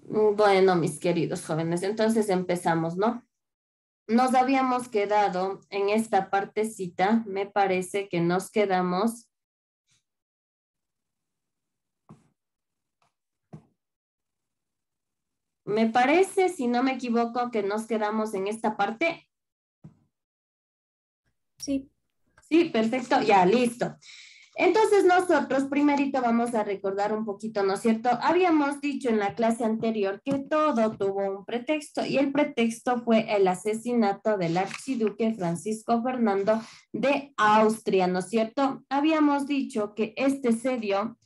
Bueno, mis queridos jóvenes, entonces empezamos, ¿no? Nos habíamos quedado en esta partecita, me parece que nos quedamos, me parece, si no me equivoco, que nos quedamos en esta parte. Sí. Sí, perfecto, ya, listo. Entonces nosotros primerito vamos a recordar un poquito, ¿no es cierto? Habíamos dicho en la clase anterior que todo tuvo un pretexto y el pretexto fue el asesinato del archiduque Francisco Fernando de Austria, ¿no es cierto? Habíamos dicho que este sedio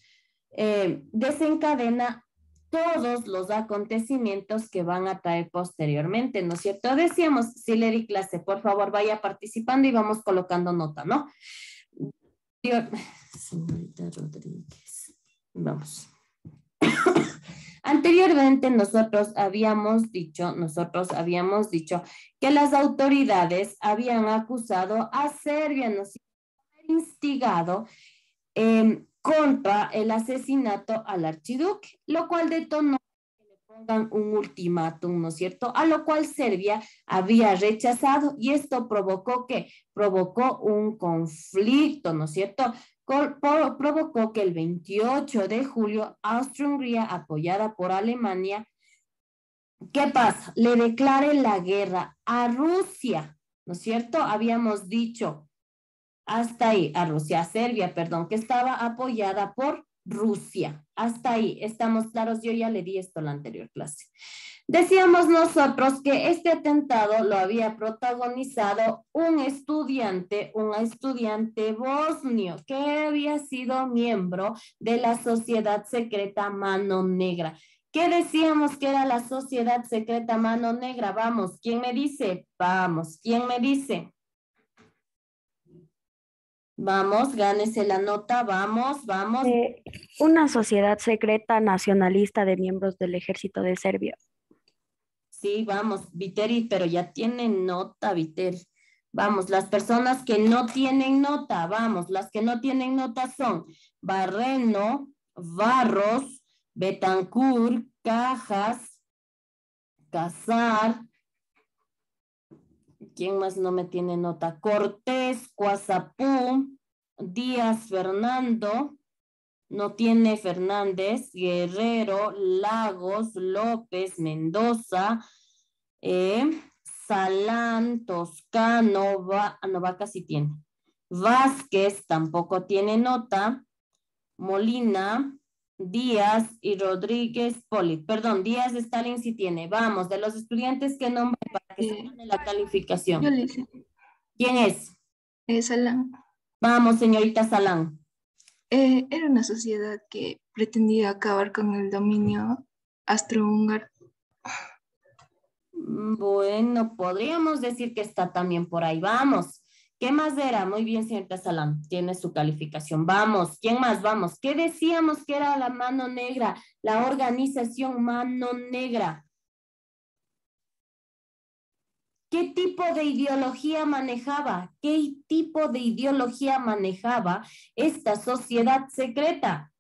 desencadena todos los acontecimientos que van a traer posteriormente, ¿no es cierto? Decíamos, si le di clase, por favor vaya participando y vamos colocando nota, ¿no? Señorita Rodríguez, vamos. Anteriormente nosotros habíamos dicho que las autoridades habían acusado a Serbia, nos instigado contra el asesinato al archiduque, lo cual detonó que le pongan un ultimátum, ¿no es cierto? A lo cual Serbia había rechazado y esto provocó que provocó un conflicto, ¿no es cierto? Provocó que el 28 de julio Austria-Hungría, apoyada por Alemania, ¿qué pasa? Le declare la guerra a Rusia, ¿no es cierto? Habíamos dicho hasta ahí, a Rusia, a Serbia, perdón, que estaba apoyada por Rusia. Hasta ahí, estamos claros, yo ya le di esto en la anterior clase. Decíamos nosotros que este atentado lo había protagonizado un estudiante bosnio que había sido miembro de la sociedad secreta Mano Negra. ¿Qué decíamos que era la sociedad secreta Mano Negra? Vamos, ¿quién me dice? Vamos, ¿quién me dice? Vamos, gánese la nota, vamos, vamos. Una sociedad secreta nacionalista de miembros del ejército de Serbia. Sí, vamos, Viteri, pero ya tienen nota, Viteri. Vamos, las personas que no tienen nota, vamos, las que no tienen nota son Barreno, Barros, Betancourt, Cajas, Casar, ¿quién más no me tiene nota? Cortés, Cuazapú, Díaz Fernando, no tiene Fernández, Guerrero, Lagos, López, Mendoza, eh, Salán, Toscano, no, Vaca sí tiene. Vázquez tampoco tiene nota. Molina, Díaz y Rodríguez Poli. Perdón, Díaz de Stalin sí tiene. Vamos, de los estudiantes que nombre para que se gane la Yo calificación. le hice. ¿Quién es? Salán. Vamos, señorita Salán. Era una sociedad que pretendía acabar con el dominio austrohúngaro. Bueno, podríamos decir que está también por ahí. Vamos. ¿Qué más era? Muy bien, señorita Salán. Tiene su calificación. Vamos. ¿Quién más? Vamos. ¿Qué decíamos que era la Mano Negra? La organización Mano Negra. ¿Qué tipo de ideología manejaba? ¿Qué tipo de ideología manejaba esta sociedad secreta?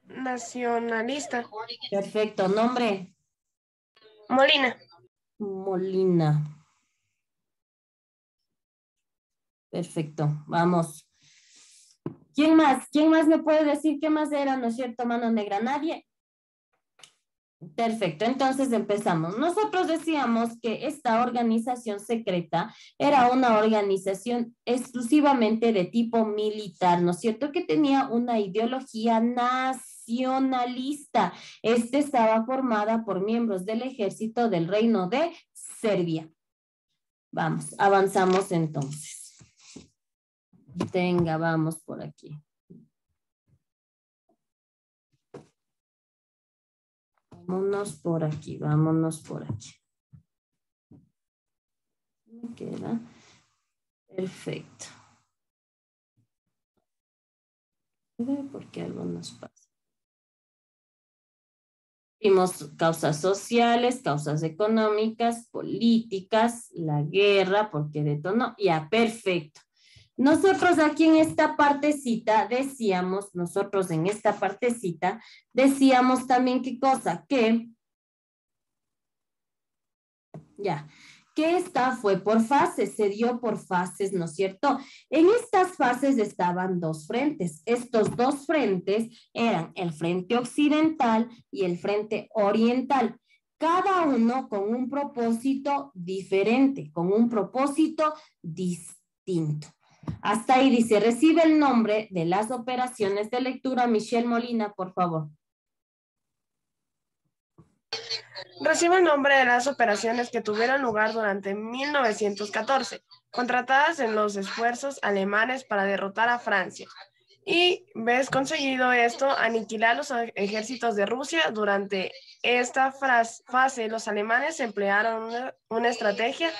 Nacionalista. Perfecto. Nombre. Molina. Molina. Perfecto. Vamos. ¿Quién más? ¿Quién más me puede decir qué más era, no es cierto, Mano Negra? ¿Nadie? Perfecto, entonces empezamos. Nosotros decíamos que esta organización secreta era una organización exclusivamente de tipo militar, ¿no es cierto? Que tenía una ideología nacionalista. Este estaba formada por miembros del ejército del Reino de Serbia. Vamos, avanzamos entonces. Venga, vamos por aquí. Vámonos por aquí, vámonos por aquí. Me queda perfecto. Porque algo nos pasa. Vimos causas sociales, causas económicas, políticas, la guerra, porque detonó. Ya, perfecto. Nosotros aquí en esta partecita decíamos, también qué cosa, que esta fue por fases, se dio por fases, ¿no es cierto? En estas fases estaban dos frentes. Estos dos frentes eran el frente occidental y el frente oriental, cada uno con un propósito diferente, con un propósito distinto. Hasta ahí dice, recibe el nombre de las operaciones de lectura. Michelle Molina, por favor. Recibe el nombre de las operaciones que tuvieron lugar durante 1914, contratadas en los esfuerzos alemanes para derrotar a Francia. Y ves conseguido esto, aniquilar los ejércitos de Rusia. Durante esta fase, los alemanes emplearon una estrategia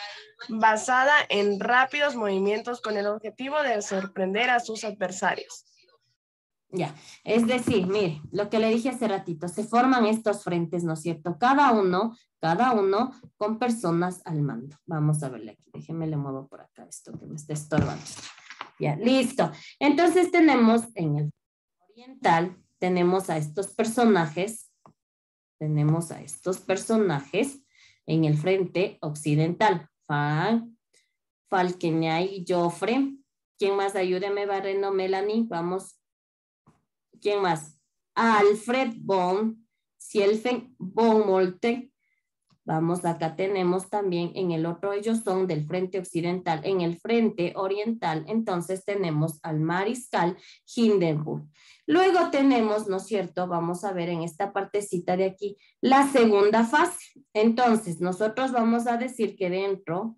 basada en rápidos movimientos con el objetivo de sorprender a sus adversarios. Ya, es decir, mire, lo que le dije hace ratito, se forman estos frentes, ¿no es cierto? Cada uno con personas al mando. Vamos a verle aquí, déjeme le muevo por acá esto que me está estorbando. Ya, listo. Entonces tenemos en el oriental, tenemos a estos personajes, en el frente occidental. Falkenay, Joffre. ¿Quién más? Ayúdeme, Barreno, Melanie, vamos. ¿Quién más? Alfred von Sielfen, von Moltke. Vamos, acá tenemos también en el otro, ellos son del frente occidental. En el frente oriental, entonces tenemos al mariscal Hindenburg. Luego tenemos, ¿no es cierto? Vamos a ver en esta partecita de aquí, la segunda fase. Entonces, nosotros vamos a decir que dentro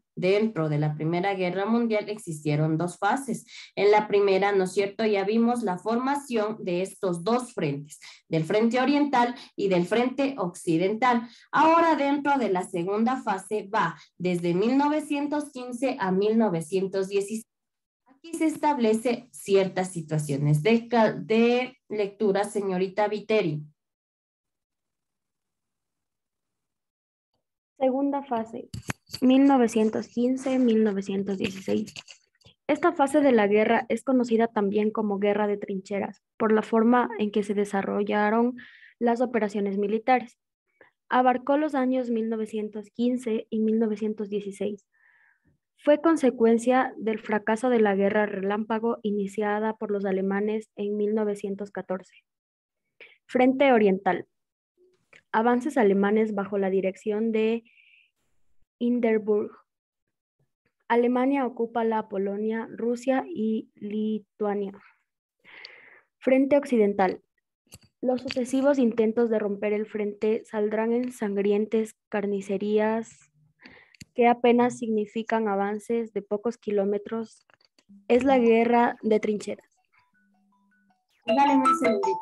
de la Primera Guerra Mundial existieron dos fases. En la primera, ¿no es cierto? Ya vimos la formación de estos dos frentes, del frente oriental y del frente occidental. Ahora, dentro de la segunda fase va desde 1915 a 1916. Aquí se establece ciertas situaciones de lectura, señorita Viteri. Segunda fase, 1915-1916. Esta fase de la guerra es conocida también como Guerra de Trincheras, por la forma en que se desarrollaron las operaciones militares. Abarcó los años 1915 y 1916. Fue consecuencia del fracaso de la Guerra Relámpago iniciada por los alemanes en 1914. Frente Oriental. Avances alemanes bajo la dirección de Hindenburg. Alemania ocupa la Polonia, Rusia y Lituania. Frente Occidental. Los sucesivos intentos de romper el frente saldrán en sangrientas carnicerías que apenas significan avances de pocos kilómetros. Es la guerra de trincheras. Dale un segundito.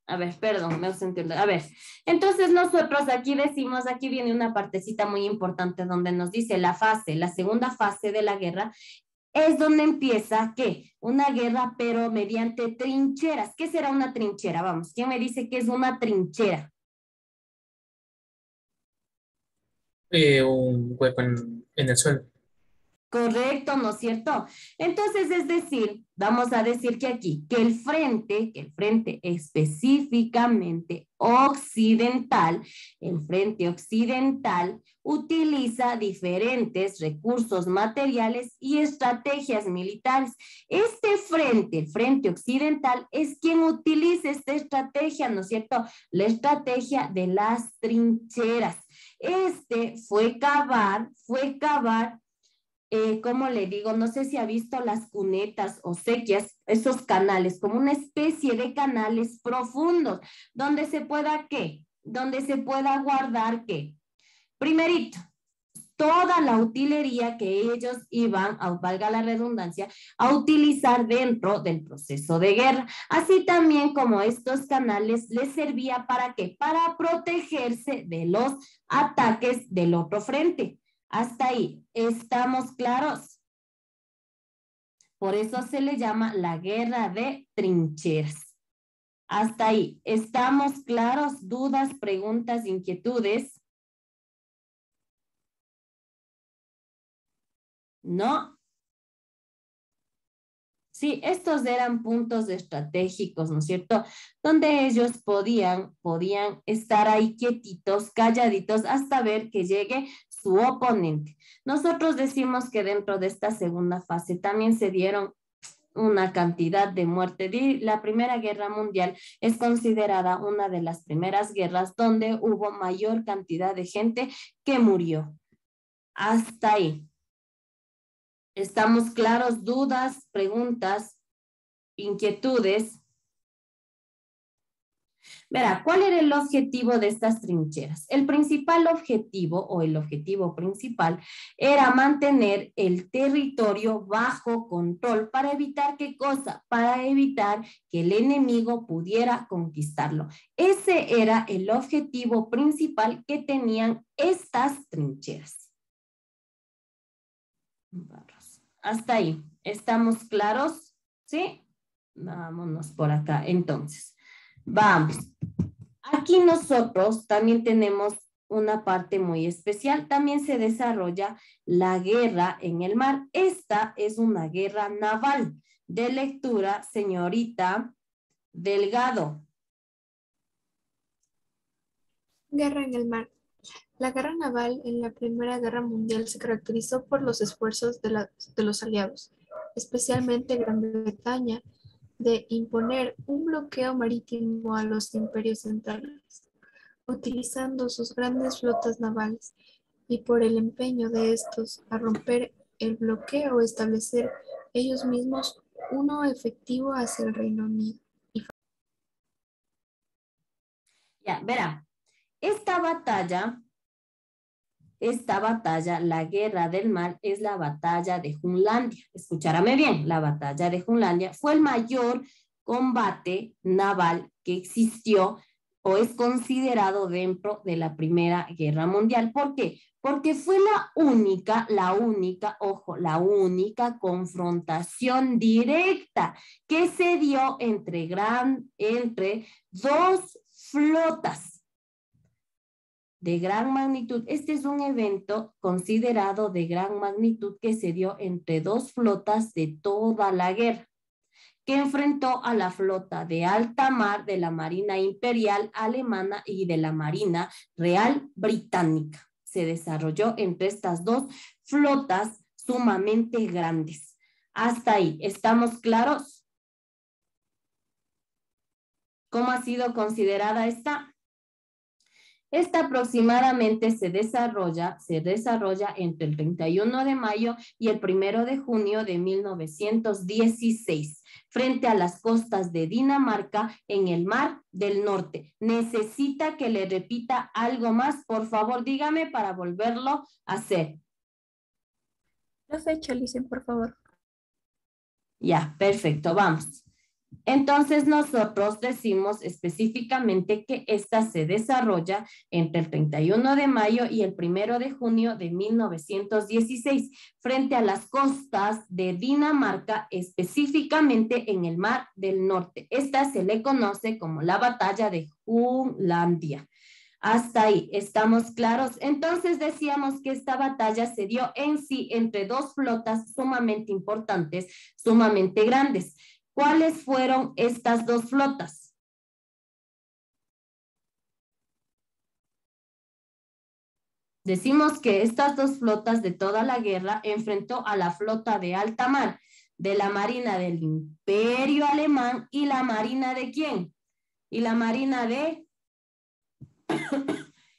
A ver, perdón, me ausenté. A ver, entonces nosotros aquí decimos, aquí viene una partecita muy importante donde nos dice la segunda fase de la guerra es donde empieza, ¿qué? Una guerra, pero mediante trincheras. ¿Qué será una trinchera? Vamos, ¿quién me dice qué es una trinchera? Un hueco en el suelo. Correcto, ¿no es cierto? Entonces, es decir, vamos a decir que aquí, que el frente específicamente occidental, el frente occidental utiliza diferentes recursos materiales y estrategias militares. Este frente, el frente occidental, es quien utiliza esta estrategia, ¿no es cierto? La estrategia de las trincheras. Fue cavar, ¿cómo le digo? No sé si ha visto las cunetas o sequias, esos canales, como una especie de canales profundos, donde se pueda, ¿qué? Donde se pueda guardar, ¿qué? Primerito, toda la utilería que ellos iban, valga la redundancia, a utilizar dentro del proceso de guerra. Así también como estos canales les servía para ¿qué? Para protegerse de los ataques del otro frente. Hasta ahí, ¿estamos claros? Por eso se le llama la guerra de trincheras. Hasta ahí, ¿estamos claros? ¿Dudas, preguntas, inquietudes? ¿No? Sí, estos eran puntos estratégicos, ¿no es cierto? Donde ellos podían estar ahí quietitos, calladitos, hasta ver que llegue su oponente. Nosotros decimos que dentro de esta segunda fase también se dieron una cantidad de muerte. La Primera Guerra Mundial es considerada una de las primeras guerras donde hubo mayor cantidad de gente que murió. Hasta ahí. ¿Estamos claros? ¿Dudas, preguntas, inquietudes? Verá, ¿cuál era el objetivo de estas trincheras? El principal objetivo o el objetivo principal era mantener el territorio bajo control. ¿Para evitar qué cosa? Para evitar que el enemigo pudiera conquistarlo. Ese era el objetivo principal que tenían estas trincheras. Hasta ahí. ¿Estamos claros? ¿Sí? Vámonos por acá. Entonces, vamos. Aquí nosotros también tenemos una parte muy especial. También se desarrolla la guerra en el mar. Esta es una guerra naval. De lectura, señorita Delgado. Guerra en el mar. La guerra naval en la Primera Guerra Mundial se caracterizó por los esfuerzos de los aliados, especialmente Gran Bretaña, de imponer un bloqueo marítimo a los imperios centrales, utilizando sus grandes flotas navales, y por el empeño de estos a romper el bloqueo o establecer ellos mismos uno efectivo hacia el Reino Unido. Ya, verá, esta batalla, la guerra del mar, es la batalla de Jutlandia. Escúchame bien, la batalla de Jutlandia fue el mayor combate naval que existió o es considerado dentro de la Primera Guerra Mundial. ¿Por qué? Porque fue la única confrontación directa que se dio entre dos flotas de gran magnitud. Este es un evento considerado de gran magnitud que se dio entre dos flotas de toda la guerra, que enfrentó a la flota de alta mar de la Marina Imperial Alemana y de la Marina Real Británica. Se desarrolló entre estas dos flotas sumamente grandes. Hasta ahí, ¿estamos claros? ¿Cómo ha sido considerada esta? Esta aproximadamente se desarrolla entre el 31 de mayo y el 1 de junio de 1916, frente a las costas de Dinamarca en el Mar del Norte. ¿Necesita que le repita algo más? Por favor, dígame para volverlo a hacer. La fecha, Licen, por favor. Ya, perfecto, vamos. Entonces nosotros decimos específicamente que esta se desarrolla entre el 31 de mayo y el 1 de junio de 1916 frente a las costas de Dinamarca, específicamente en el Mar del Norte. Esta se le conoce como la batalla de Jutlandia. Hasta ahí, ¿estamos claros? Entonces decíamos que esta batalla se dio en sí entre dos flotas sumamente importantes, sumamente grandes. ¿Cuáles fueron estas dos flotas? Decimos que estas dos flotas de toda la guerra enfrentó a la flota de alta mar, de la marina del Imperio Alemán y la marina ¿de quién? Y la marina de...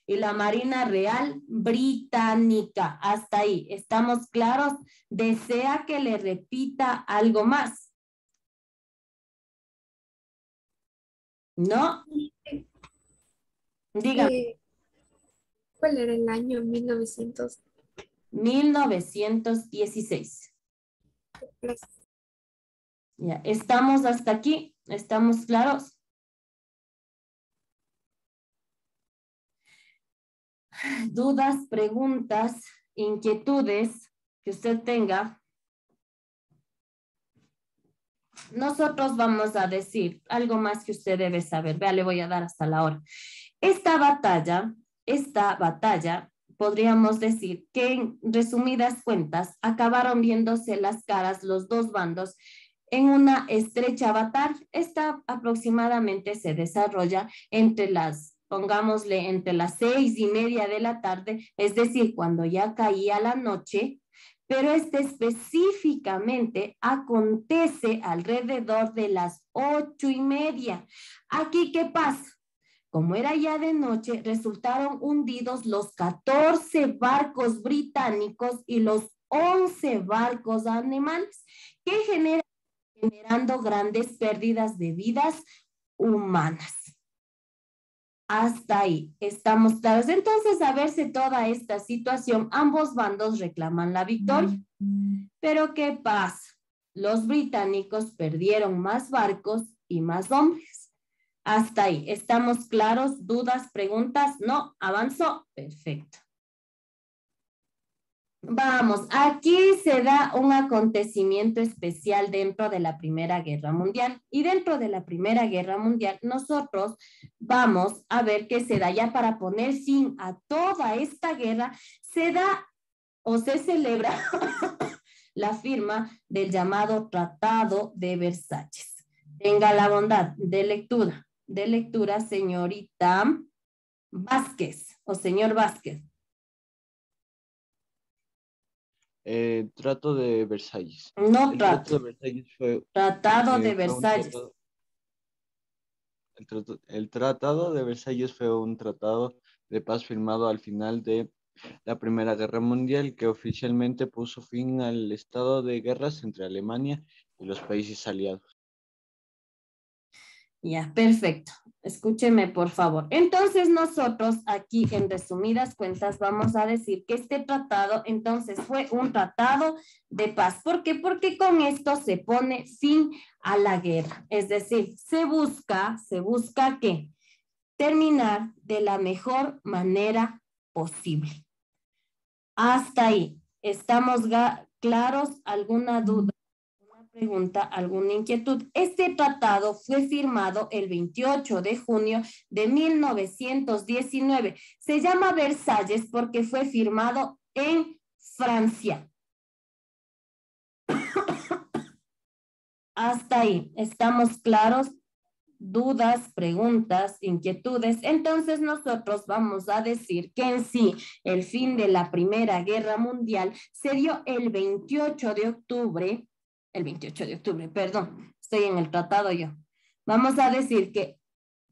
y la Marina Real Británica. Hasta ahí, ¿estamos claros? ¿Desea que le repita algo más? ¿No? Dígame. ¿Cuál era el año 1900? 1916. Gracias. Ya, ¿estamos hasta aquí? ¿Estamos claros? Dudas, preguntas, inquietudes que usted tenga. Nosotros vamos a decir algo más que usted debe saber. Vea, le voy a dar hasta la hora. Esta batalla, podríamos decir que en resumidas cuentas, acabaron viéndose las caras los dos bandos en una estrecha batalla. Esta aproximadamente se desarrolla entre las, pongámosle, entre las 6:30 de la tarde, es decir, cuando ya caía la noche, pero específicamente acontece alrededor de las 8:30. Aquí, ¿qué pasa? Como era ya de noche, resultaron hundidos los 14 barcos británicos y los 11 barcos alemanes, que generando grandes pérdidas de vidas humanas. Hasta ahí, ¿estamos claros? Entonces, a verse toda esta situación, ambos bandos reclaman la victoria. Pero ¿qué pasa? Los británicos perdieron más barcos y más hombres. Hasta ahí, ¿estamos claros? ¿Dudas, preguntas? No, avanzó. Perfecto. Vamos, aquí se da un acontecimiento especial dentro de la Primera Guerra Mundial. Y dentro de la Primera Guerra Mundial, nosotros vamos a ver qué se da ya para poner fin a toda esta guerra. Se da o se celebra la firma del llamado Tratado de Versalles. Tenga la bondad de lectura, señorita Vázquez o señor Vázquez. Trato de Versalles. No, Trato de Versalles fue... Tratado de Versalles. El Tratado de Versalles fue un tratado de paz firmado al final de la Primera Guerra Mundial que oficialmente puso fin al estado de guerras entre Alemania y los países aliados. Ya, perfecto. Escúcheme, por favor. Entonces, nosotros aquí, en resumidas cuentas, vamos a decir que este tratado, entonces, fue un tratado de paz. ¿Por qué? Porque con esto se pone fin a la guerra. Es decir, se busca ¿qué? Terminar de la mejor manera posible. Hasta ahí. ¿Estamos claros? ¿Alguna duda? Pregunta, alguna inquietud. Este tratado fue firmado el 28 de junio de 1919. Se llama Versalles porque fue firmado en Francia. Hasta ahí, ¿estamos claros? Dudas, preguntas, inquietudes. Entonces nosotros vamos a decir que en sí el fin de la Primera Guerra Mundial se dio el 28 de octubre. El 28 de octubre, perdón, estoy en el tratado yo. Vamos a decir que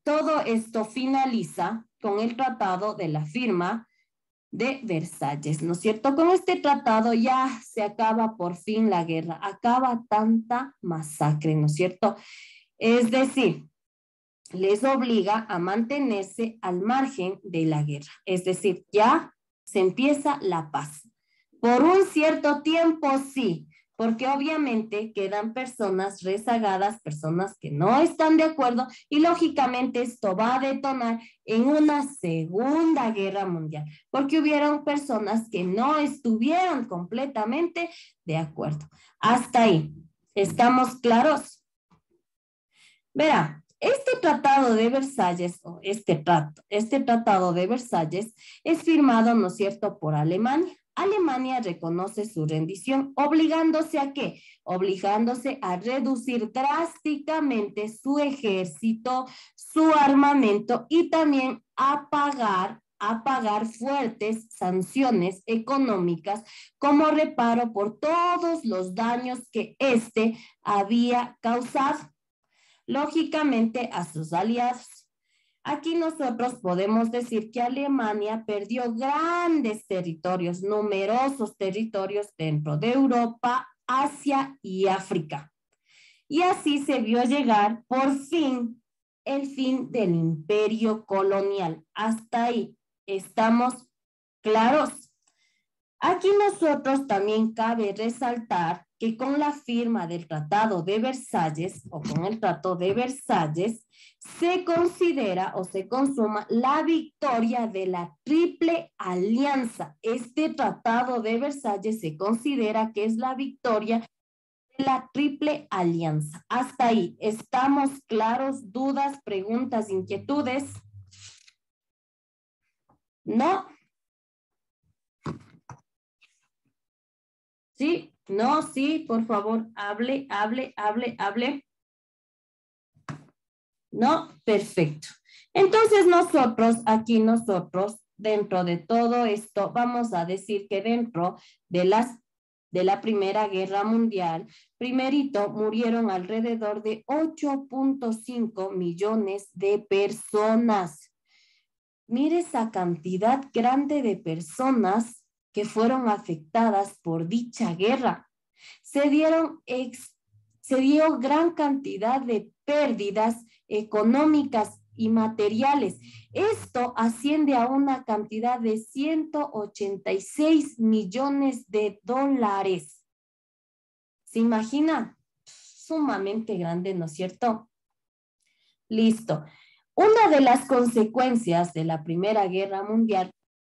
todo esto finaliza con el tratado de la firma de Versalles, ¿no es cierto? Con este tratado ya se acaba por fin la guerra, acaba tanta masacre, ¿no es cierto? Es decir, les obliga a mantenerse al margen de la guerra, es decir, ya se empieza la paz. Por un cierto tiempo, sí, porque obviamente quedan personas rezagadas, personas que no están de acuerdo y lógicamente esto va a detonar en una segunda guerra mundial, porque hubieron personas que no estuvieron completamente de acuerdo. Hasta ahí, ¿estamos claros? Verá, Este tratado de Versalles, o este tratado de Versalles es firmado, ¿no es cierto?, por Alemania. Alemania reconoce su rendición, obligándose ¿a qué? Obligándose a reducir drásticamente su ejército, su armamento y también a pagar fuertes sanciones económicas como reparo por todos los daños que éste había causado, lógicamente, a sus aliados. Aquí nosotros podemos decir que Alemania perdió grandes territorios, numerosos territorios dentro de Europa, Asia y África. Y así se vio llegar por fin el fin del imperio colonial. Hasta ahí estamos claros. Aquí nosotros también cabe resaltar que con la firma del Tratado de Versalles o con el Tratado de Versalles se considera o se consuma la victoria de la Triple Alianza. Este Tratado de Versalles se considera que es la victoria de la Triple Alianza. Hasta ahí, ¿estamos claros? ¿Dudas, preguntas, inquietudes? ¿No? ¿Sí? No, sí, por favor, hable. ¿No? Perfecto. Entonces nosotros, dentro de todo esto, vamos a decir que dentro de la Primera Guerra Mundial, primerito murieron alrededor de 8.5 millones de personas. Mire esa cantidad grande de personas que fueron afectadas por dicha guerra. Se dio gran cantidad de pérdidas económicas y materiales. Esto asciende a una cantidad de 186 millones de dólares. ¿Se imagina? Sumamente grande, ¿no es cierto? Listo. Una de las consecuencias de la Primera Guerra Mundial,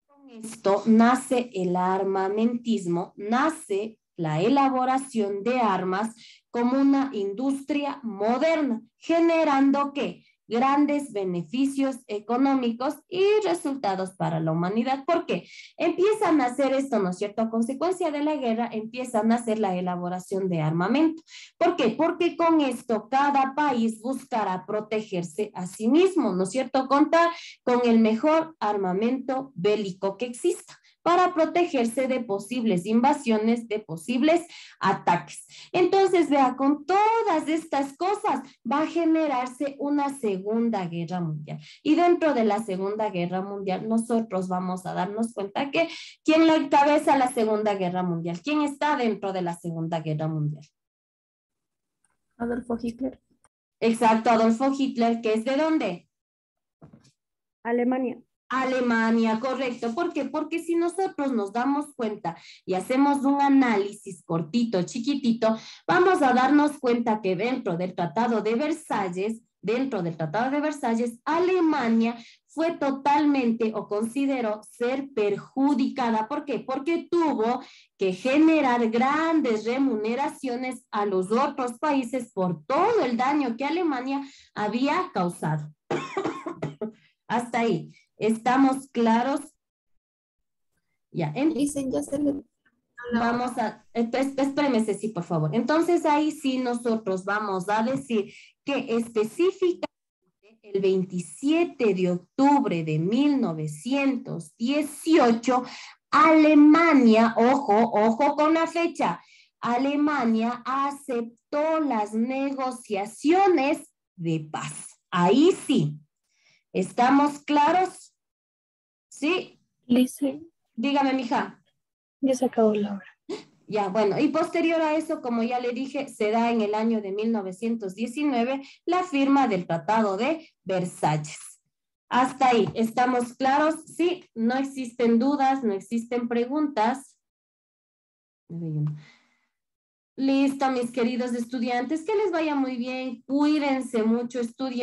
con esto nace el armamentismo, nace la elaboración de armas como una industria moderna, generando ¿qué? Grandes beneficios económicos y resultados para la humanidad. ¿Por qué? Empiezan a hacer esto, ¿no es cierto? A consecuencia de la guerra, empiezan a hacer la elaboración de armamento. ¿Por qué? Porque con esto cada país buscará protegerse a sí mismo, ¿no es cierto? Contar con el mejor armamento bélico que exista para protegerse de posibles invasiones, de posibles ataques. Entonces, vea, con todas estas cosas va a generarse una Segunda Guerra Mundial. Y dentro de la Segunda Guerra Mundial, nosotros vamos a darnos cuenta que ¿quién la encabeza la Segunda Guerra Mundial? ¿Quién está dentro de la Segunda Guerra Mundial? Adolfo Hitler. Exacto, Adolfo Hitler, que es ¿de dónde? Alemania. Alemania, correcto. ¿Por qué? Porque si nosotros nos damos cuenta y hacemos un análisis cortito, chiquitito, vamos a darnos cuenta que dentro del Tratado de Versalles, Alemania fue totalmente o consideró ser perjudicada. ¿Por qué? Porque tuvo que generar grandes remuneraciones a los otros países por todo el daño que Alemania había causado. Hasta ahí. ¿Estamos claros? Ya. Dicen, ya se le... Vamos a, espéreme, Ceci, por favor. Entonces ahí sí nosotros vamos a decir que específicamente el 27 de octubre de 1918, Alemania, ojo con la fecha, Alemania aceptó las negociaciones de paz. Ahí sí. ¿Estamos claros? ¿Sí? Dice, Dígame, mija. ya se acabó la hora. Ya, bueno, y posterior a eso, como ya le dije, se da en el año de 1919 la firma del Tratado de Versalles. Hasta ahí, ¿estamos claros? Sí, no existen dudas, no existen preguntas. Listo, mis queridos estudiantes, que les vaya muy bien, cuídense mucho, estudien.